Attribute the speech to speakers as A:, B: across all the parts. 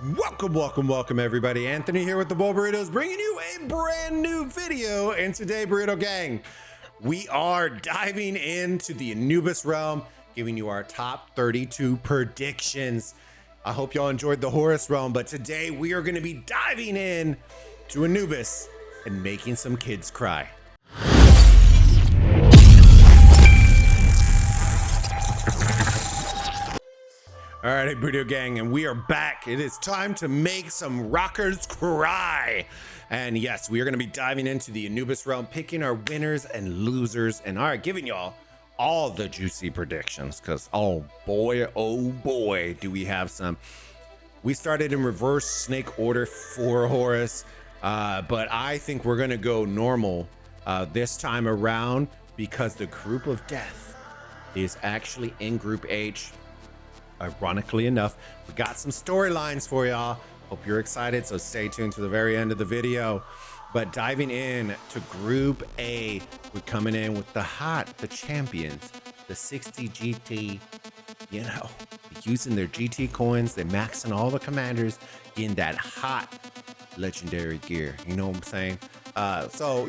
A: Welcome everybody. Anthony here with the Bulbaritos, bringing you a brand new video. And today, Burrito Gang, we are diving into the Anubis Realm, giving you our top 32 predictions. I hope y'all enjoyed the Horus Realm, but today we are going to be diving in to Anubis and making some kids cry. All right, Burrito Gang, and we are back. It is time to make some rockers cry. And yes, we are going to be diving into the Anubis Realm, picking our winners and losers, and giving y'all all the juicy predictions, because oh boy, do we have some. We started in reverse snake order for Horus, but I think we're going to go normal this time around because the group of death is actually in Group H. Ironically enough, we got some storylines for y'all. Hope you're excited, so stay tuned to the very end of the video. But diving in to Group A, we're coming in with the champions, the 60 GT, using their GT coins. They're maxing all the commanders in that hot legendary gear. You know what I'm saying? So,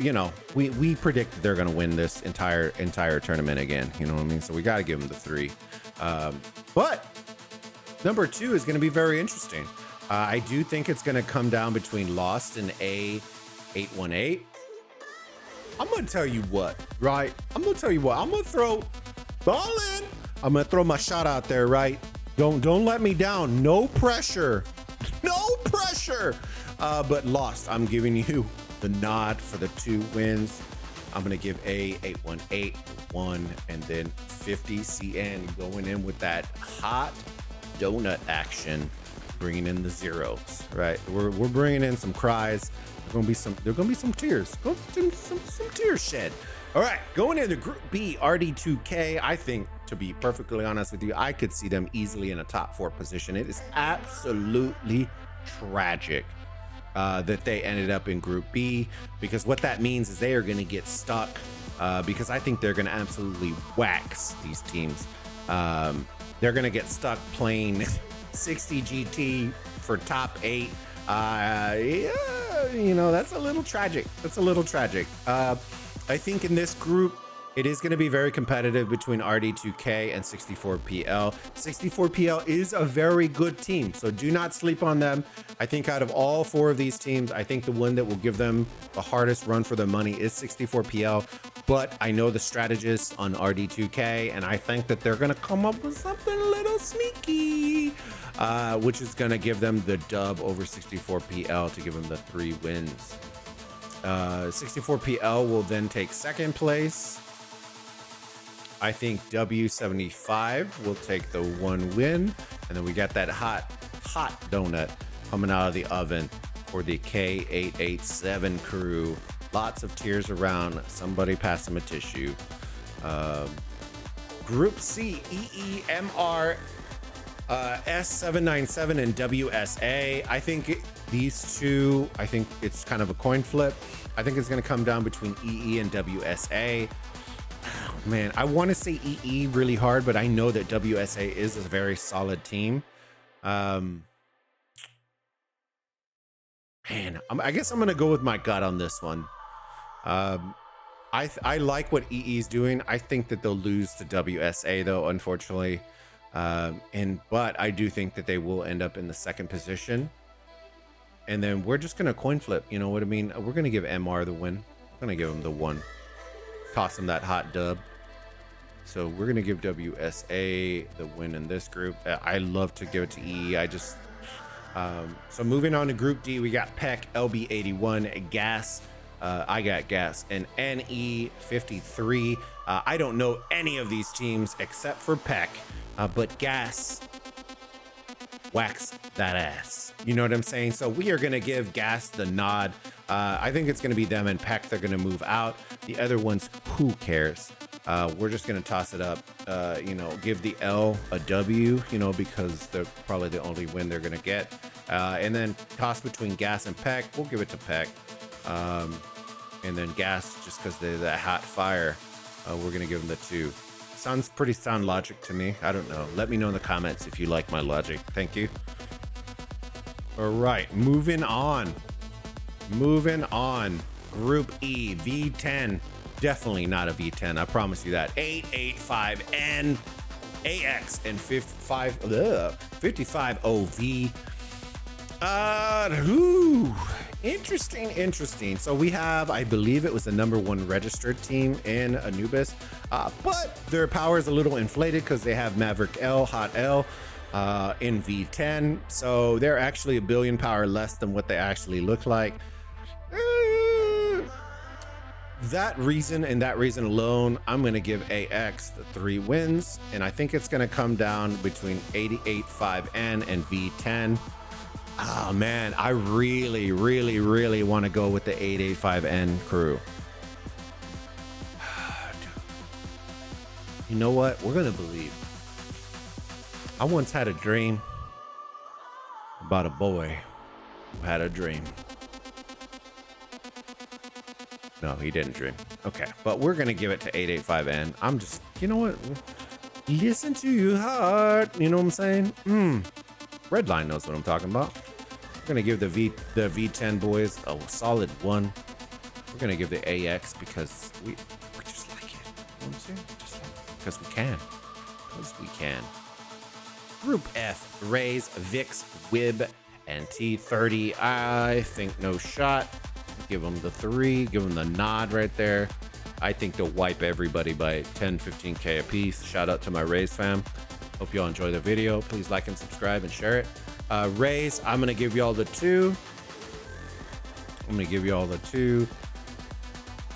A: we predict that they're going to win this entire tournament again. You know what I mean? So we got to give them the 3. But number 2 is going to be very interesting. I do think it's going to come down between Lost and A818. I'm going to tell you what, right? I'm going to throw ball in. I'm going to throw my shot out there, right? Don't let me down. No pressure. No pressure. But Lost, I'm giving you the nod for the 2 wins. I'm going to give A818 1 and then 50 CN going in with that hot donut action, bringing in the zeros, right? We're bringing in some cries. There's going to be some tears. Some tears shed. All right, going into Group B, RD2K. I think, to be perfectly honest with you, I could see them easily in a top 4 position. It is absolutely tragic that they ended up in Group B, because what that means is they are going to get stuck, because I think they're going to absolutely wax these teams. They're going to get stuck playing 60 GT for top 8. Yeah, that's a little tragic. I think in this group, it is going to be very competitive between RD2K and 64PL. 64PL is a very good team, so do not sleep on them. I think out of all 4 of these teams, I think the one that will give them the hardest run for their money is 64PL. But I know the strategists on RD2K, and I think that they're going to come up with something a little sneaky, which is going to give them the dub over 64PL to give them the 3 wins. 64PL will then take 2nd place. I think W75 will take the 1 win. And then we got that hot donut coming out of the oven for the K887 crew. Lots of tears around. Somebody pass them a tissue. Group C, EEMR, S797 and WSA. I think these 2, I think it's kind of a coin flip. I think it's going to come down between EE and WSA. Man, I want to say EE really hard, but I know that WSA is a very solid team. Man, I guess I'm going to go with my gut on this one. I like what EE is doing. I think that they'll lose to WSA though, unfortunately. But I do think that they will end up in the 2nd position. And then we're just going to coin flip. You know what I mean? We're going to give MR the win. I'm going to give him the 1. Toss him that hot dub. So we're going to give WSA the win in this group. I love to give it to EE. So moving on to Group D, we got PEC, LB81, Gas. I got Gas, and NE53. I don't know any of these teams except for PEC, but Gas wax that ass. You know what I'm saying? So we are going to give Gas the nod. I think it's going to be them and PEC. They're going to move out. The other ones, who cares? We're just going to toss it up, give the L a W, because they're probably the only win they're going to get. And then toss between Gas and PEC. We'll give it to PEC. And then Gas, just because they're that hot fire, we're going to give them the 2. Sounds pretty sound logic to me. I don't know. Let me know in the comments if you like my logic. Thank you. All right, moving on. Moving on. Group E, V10. Definitely not a V10. I promise you that. 885N, AX, and 55 OV. Interesting. So we have, I believe it was the #1 registered team in Anubis, but their power is a little inflated because they have Maverick L, Hot L in V10. So they're actually a billion power less than what they actually look like. That reason alone, I'm going to give AX the 3 wins. And I think it's going to come down between 885N and V10. Oh man, I really want to go with the 885N crew. You know what? We're gonna believe. I once had a dream about a boy who had a dream. No, he didn't dream. Okay, but we're gonna give it to 885N. I'm just, you know what? Listen to your heart. You know what I'm saying? Redline knows what I'm talking about. We're gonna give the V10 boys a solid 1. We're gonna give the AX because we just like it. You know what I'm saying? Just like it. Because we can. Because we can. Group F, Rays, Vix, Wib, and T30. I think no shot. Give them the 3. Give them the nod right there. I think they'll wipe everybody by 10, 15K a piece. Shout out to my Rays fam. Hope y'all enjoy the video. Please like and subscribe and share it. Rays, I'm gonna give y'all the 2.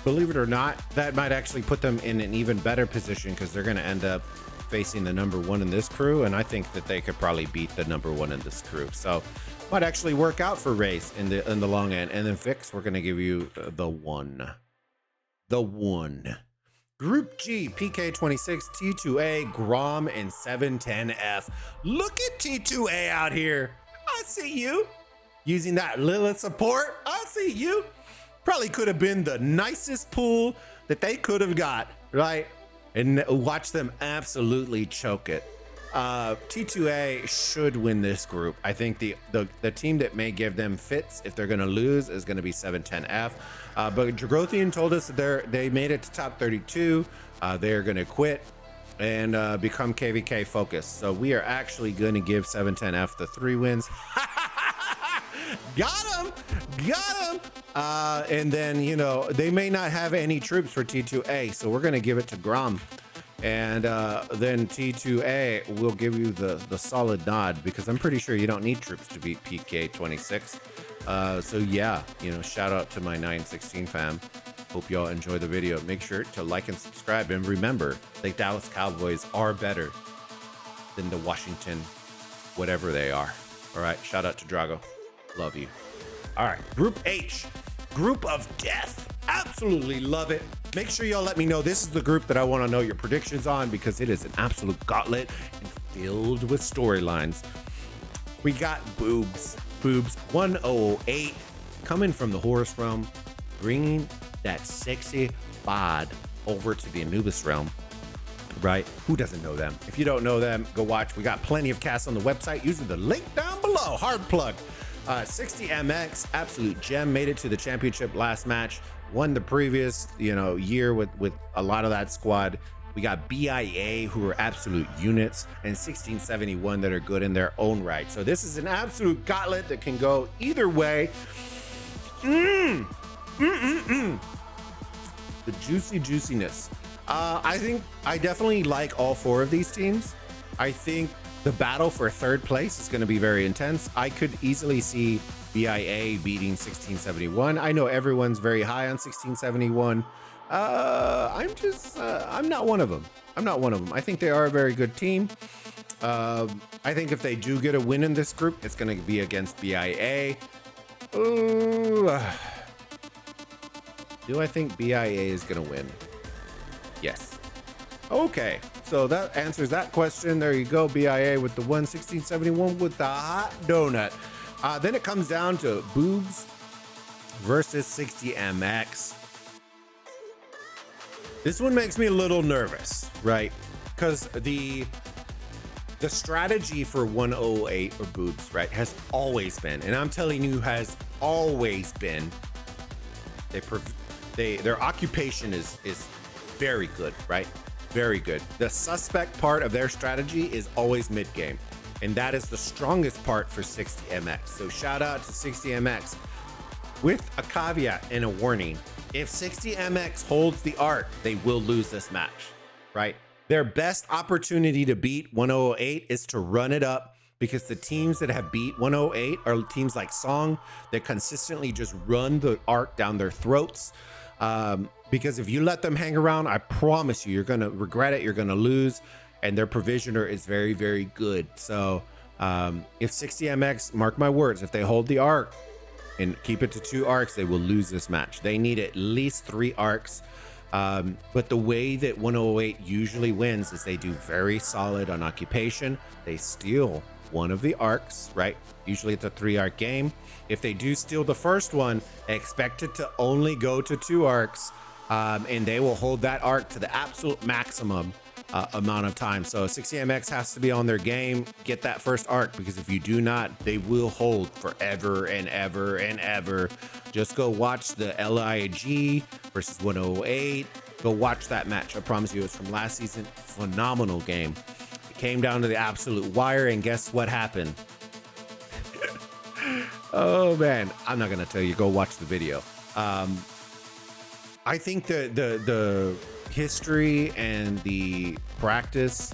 A: Believe it or not, that might actually put them in an even better position because they're gonna end up facing the #1 in this crew, and I think that they could probably beat the #1 in this crew. So might actually work out for Rays in the long end. And then Vix, we're gonna give you the 1. The 1. Group G, PK26, T2A, Grom, and 710F. Look at T2A out here. I see you. Using that Lilith support. I see you. Probably could have been the nicest pool that they could have got, right? And watch them absolutely choke it. T2A should win this group. I think the team that may give them fits if they're gonna lose is gonna be 710F. But Dragothian told us that they made it to top 32. They're gonna quit and become KVK focused. So we are actually gonna give 710F the 3 wins. Got him. And then, you know, they may not have any troops for T2A, so we're gonna give it to Grom. And then T2A will give you the solid nod because I'm pretty sure you don't need troops to beat PK26. So yeah, you know, shout out to my 916 fam. Hope y'all enjoy the video. Make sure to like and subscribe. And remember, the Dallas Cowboys are better than the Washington, whatever they are. All right, shout out to Drago. Love you. All right, Group H, Group of Death. Absolutely love it. Make sure y'all let me know. This is the group that I want to know your predictions on because it is an absolute gauntlet and filled with storylines. We got Boobs 1008 coming from the Horus Realm, bringing that sexy bod over to the Anubis Realm, right? Who doesn't know them? If you don't know them, go watch. We got plenty of casts on the website using the link down below. Hard plug. 60MX, absolute gem, made it to the championship last match. Won the previous, year with a lot of that squad. We got BIA, who are absolute units, and 1671 that are good in their own right. So this is an absolute gauntlet that can go either way. The juiciness. I definitely like all 4 of these teams. I think the battle for 3rd place is going to be very intense. I could easily see BIA beating 1671. I know everyone's very high on 1671. I'm not one of them. I think they are a very good team. I think if they do get a win in this group, it's going to be against BIA. Ooh. Do I think BIA is going to win? Yes. Okay, so that answers that question. There you go, BIA with the 1671 with the hot donut. Then it comes down to Boobs versus 60MX. This one makes me a little nervous, right? Because the The strategy for 108 or boobs, right, has always been, and I'm telling you, has always been, their occupation is very good, right? Very good. The suspect part of their strategy is always mid game, and that is the strongest part for 60MX. So shout out to 60MX with a caveat and a warning. If 60MX holds the arc, they will lose this match, right? Their best opportunity to beat 108 is to run it up, because the teams that have beat 108 are teams like Song that consistently just run the arc down their throats. Because if you let them hang around, I promise you, you're going to regret it. You're going to lose. And their provisioner is very, very good. So if 60MX, mark my words, if they hold the arc and keep it to 2 arcs, they will lose this match. They need at least 3 arcs. But the way that 108 usually wins is they do very solid on occupation. They steal one of the arcs, right? Usually it's a 3-arc game. If they do steal the first one, expect it to only go to 2 arcs, and they will hold that arc to the absolute maximum amount of time. So 60MX has to be on their game, get that first arc, because if you do not, they will hold forever and ever and ever. Just go watch the LIG versus 108. Go watch that match. I promise you, it's from last season. Phenomenal game. It came down to the absolute wire, and guess what happened? Oh man, I'm not gonna tell you. Go watch the video. I think the history and the practice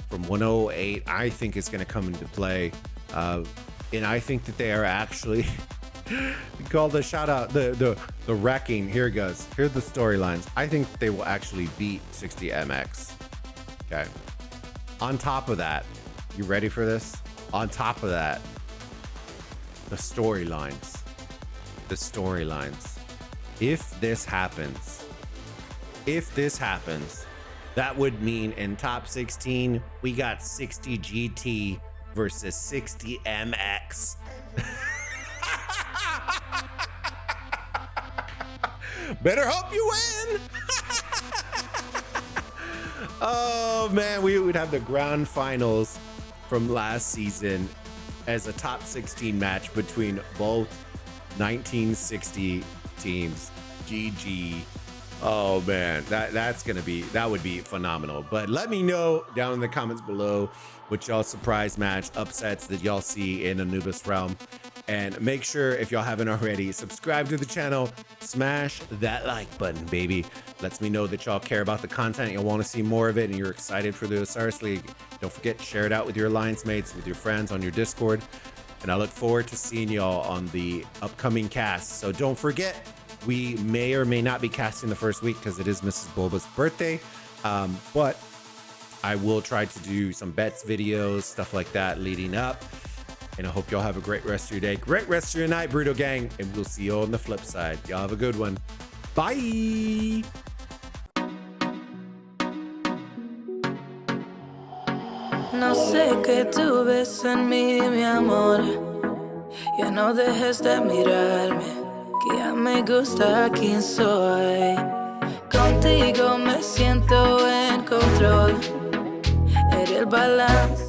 A: from 108, I think is gonna come into play, and I think that they are actually called the shout out the wrecking. Here it goes. Here's the storylines. I think they will actually beat 60MX. Okay. On top of that, you ready for this? On top of that, the storylines. If this happens, that would mean in top 16, we got 60 GT versus 60MX. Better hope you win. Oh man, we would have the grand finals from last season as a top 16 match between both 1960 teams. GG. Oh man, that would be phenomenal. But let me know down in the comments below what y'all surprise match upsets that y'all see in Anubis Realm. And make sure, if y'all haven't already, subscribe to the channel, smash that like button, baby. Lets me know that y'all care about the content, you'll want to see more of it, and you're excited for the Osiris League. Don't forget, share it out with your alliance mates, with your friends on your Discord. And I look forward to seeing y'all on the upcoming cast. So don't forget, we may or may not be casting the first week because it is Mrs. Bulba's birthday. But I will try to do some bets videos, stuff like that leading up. And I hope y'all have a great rest of your day. Great rest of your night, Burrito Gang. And we'll see you on the flip side. Y'all have a good one. Bye.
B: No sé qué tú ves en mí, mi amor. Ya no dejes de mirarme, que ya me gusta quién soy. Contigo me siento en control. Eres el balance